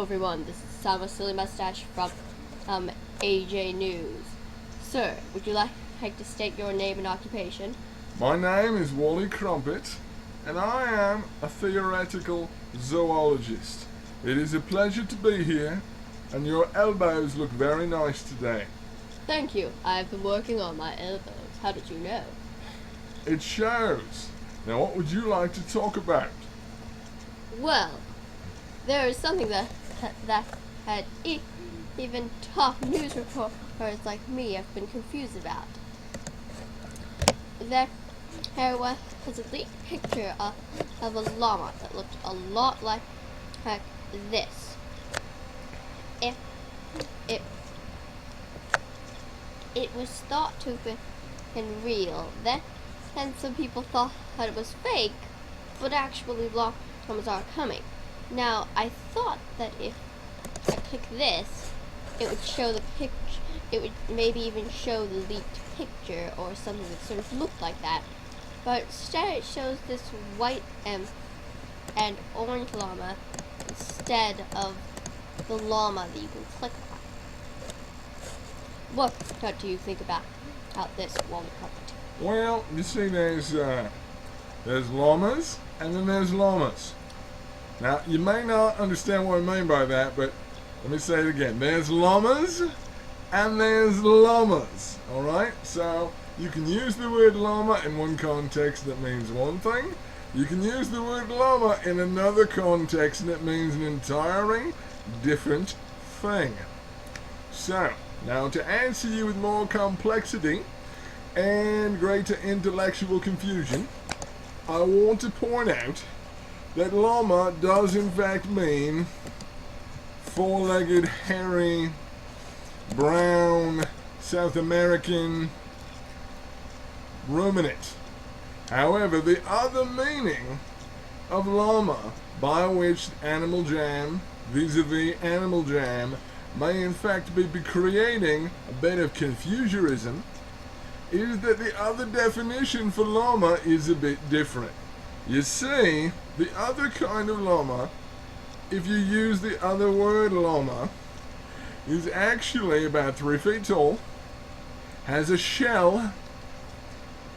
Hello everyone, this is Silly Mustache from AJ News. Sir, would you like to state your name and occupation? My name is Wally Crumpet, and I am a theoretical zoologist. It is a pleasure to be here, and your elbows look very nice today. Thank you. I've been working on my elbows. How did you know? It shows. Now, what would you like to talk about? Well, there is something that even top news reporters like me have been confused about. There was a leaked picture of a llama that looked a lot like this. It was thought to have been real. Then some people thought it was fake, but actually llamas are coming. Now, I thought that if I click this, it would show the picture. It would maybe even show the leaked picture or something that sort of looked like that. But instead, it shows this white and orange llama instead of the llama that you can click on. What do you think about this, Wally Crumpet? Well, you see, there's llamas, and then there's llamas. Now, you may not understand what I mean by that, but let me say it again. There's llamas, and there's llamas, alright? So, you can use the word llama in one context that means one thing. You can use the word llama in another context and it means an entirely different thing. So, now to answer you with more complexity and greater intellectual confusion, I want to point out that llama does in fact mean four-legged, hairy, brown, South American ruminant. However, the other meaning of llama, by which Animal Jam, vis-a-vis Animal Jam, may in fact be creating a bit of confusionism, is that the other definition for llama is a bit different. You see, the other kind of llama, if you use the other word llama, is actually about 3 feet tall, has a shell,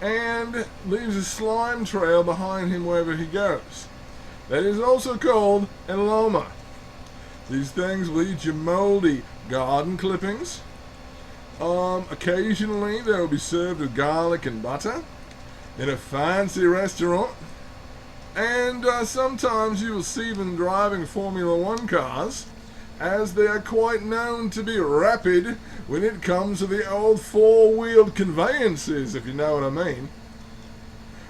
and leaves a slime trail behind him wherever he goes. That is also called a llama. These things will eat your moldy garden clippings. Occasionally they will be served with garlic and butter in a fancy restaurant. And sometimes you will see them driving Formula One cars, as they are quite known to be rapid when it comes to the old four-wheeled conveyances, if you know what I mean.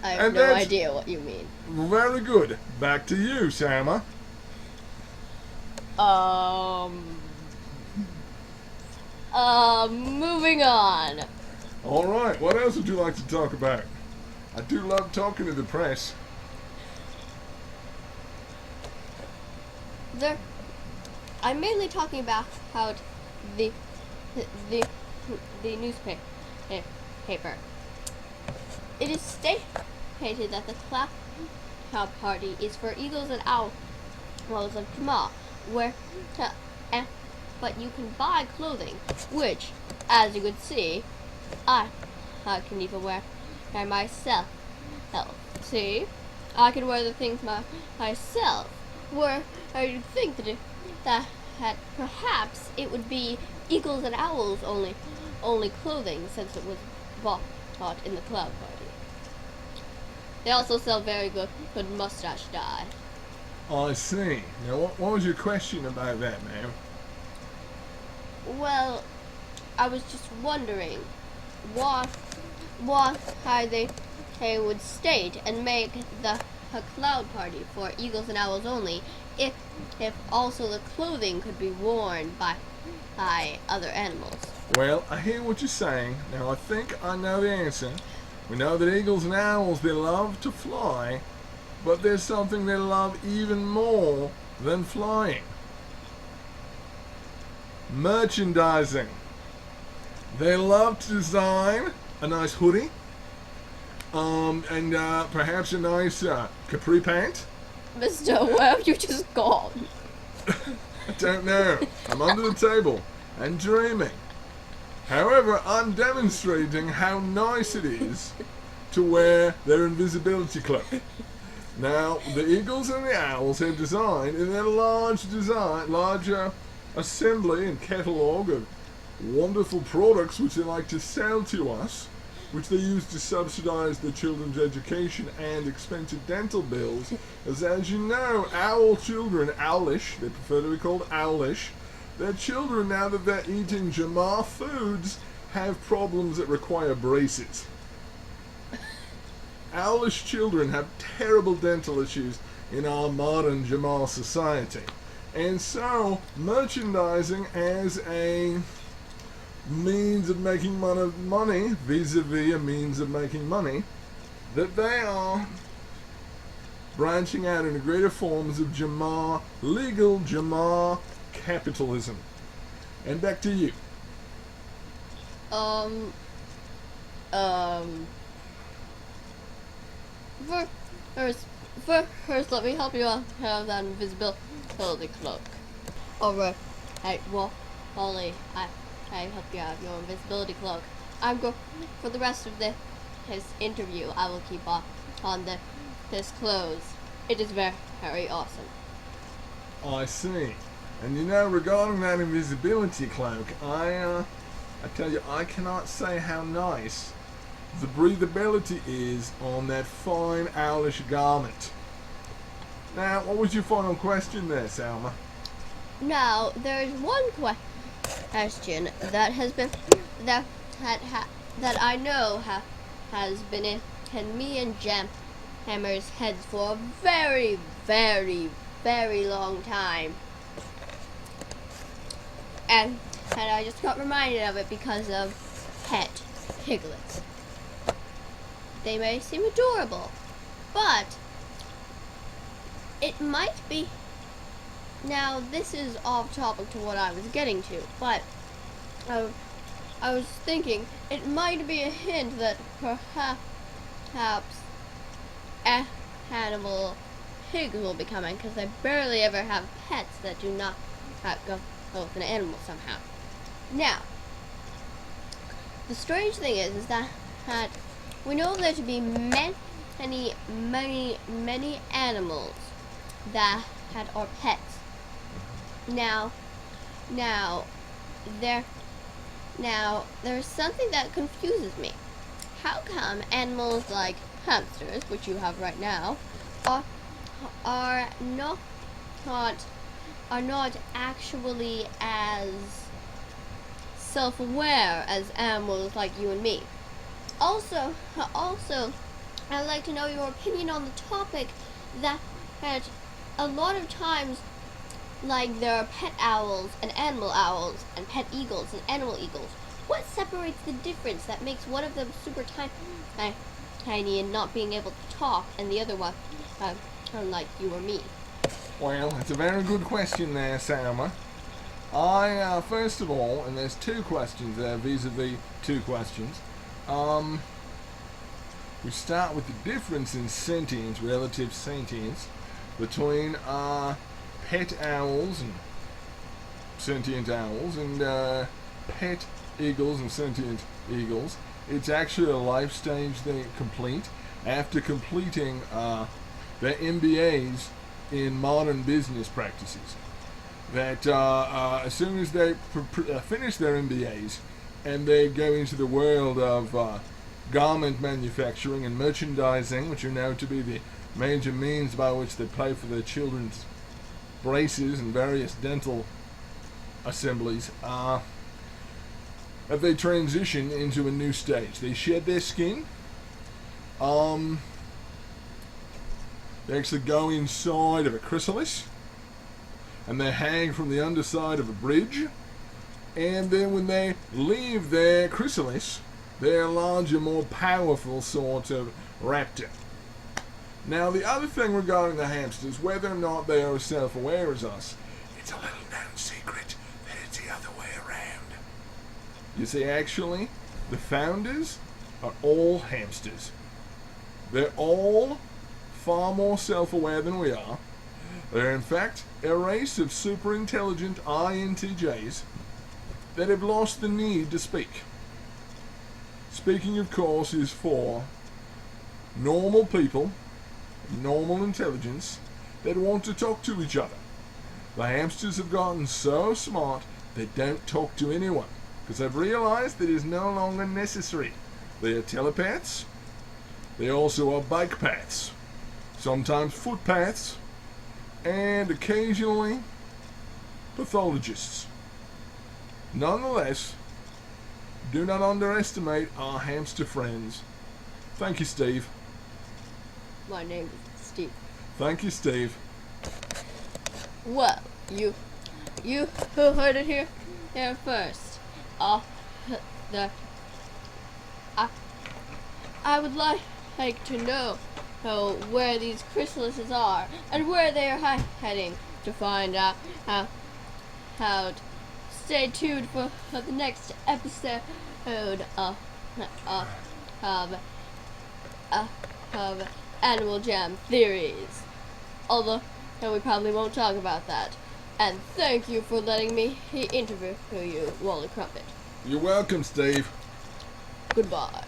I have no idea what you mean. Very good. Back to you, Sama. Moving on. Alright, what else would you like to talk about? I do love talking to the press. I'm mainly talking about how the newspaper. It is stated that the cloud party is for eagles and owls of Jamal, but you can buy clothing, which, as you could see, I can even wear myself. See, I can wear the things myself. Where you'd think that perhaps it would be eagles and owls only clothing, since it was bought in the cloud party. They also sell very good mustache dye. I see. Now, what was your question about that, ma'am? Well, I was just wondering why they would state and make a cloud party for eagles and owls only, if also the clothing could be worn by other animals. Well, I hear what you're saying. Now, I think I know the answer. We know that eagles and owls, they love to fly, but there's something they love even more than flying. Merchandising. They love to design a nice hoodie, and perhaps a nice capri pant. Mr. Where have you just gone? I don't know. I'm under the table and dreaming. However, I'm demonstrating how nice it is to wear their invisibility cloak. Now, the eagles and the owls have designed in their larger assembly and catalogue of wonderful products which they like to sell to us, which they use to subsidize their children's education and expensive dental bills. As you know, owl children, owlish, they prefer to be called owlish, their children, now that they're eating Jamar foods, have problems that require braces. Owlish children have terrible dental issues in our modern Jamar society. And so, merchandising as a means of making money, vis-a-vis a means of making money, that they are branching out into greater forms of Jamar, legal Jamar capitalism. And back to you. First, let me help you out have that invisibility cloak. Alright, Holly, I help you out your invisibility cloak. I'm go for the rest of his interview. I will keep on this clothes. It is very, very awesome. I see. And you know, regarding that invisibility cloak, I tell you, I cannot say how nice the breathability is on that fine owlish garment. Now, what was your final question there, Salma? Now, there's one question that has been that I know has been in me and Hammer's heads for a very, very, very long time, and I just got reminded of it because of pet piglets. They may seem adorable, but it might be. Now, this is off topic to what I was getting to, but I was thinking it might be a hint that perhaps animal pigs will be coming, because I barely ever have pets that do not go with an animal somehow. Now, the strange thing is that we know there to be many animals that are pets. Now there's something that confuses me. How come animals like hamsters, which you have right now, are not actually as self-aware as animals like you and me? Also, I'd like to know your opinion on the topic that a lot of times, like, there are pet owls and pet eagles and animal eagles. What separates the difference that makes one of them super tiny and not being able to talk, and the other one, like you or me? Well, that's a very good question there, Salma. First of all, and there's two questions there, vis-a-vis two questions. We start with the difference in sentience, relative sentience, between pet owls and sentient owls and pet eagles and sentient eagles. It's actually a life stage they complete after completing their MBAs in modern business practices. That as soon as they finish their MBAs and they go into the world of garment manufacturing and merchandising, which are known to be the major means by which they pay for their children's braces and various dental assemblies, that they transition into a new stage. They shed their skin. They actually go inside of a chrysalis, and they hang from the underside of a bridge. And then when they leave their chrysalis, they're a larger, more powerful sort of raptor. Now, the other thing regarding the hamsters, whether or not they are as self-aware as us, it's a little known secret that it's the other way around. You see, actually, the founders are all hamsters. They're all far more self-aware than we are. They're in fact a race of super intelligent INTJs that have lost the need to speak. Speaking, of course, is for normal people, normal intelligence, that want to talk to each other. The hamsters have gotten so smart they don't talk to anyone because they've realized that it is no longer necessary. They are telepaths. They also are bike paths, sometimes footpaths, and occasionally pathologists. Nonetheless, do not underestimate our hamster friends. Thank you, Steve. My name is Steve. Thank you, Steve. Well, you who heard it here first. The I would like to know where these chrysalises are and where they are heading to find out how. Stay tuned for the next episode of Animal Jam Theories. Although we probably won't talk about that. And thank you for letting me interview you, Wally Crumpet. You're welcome, Steve. Goodbye.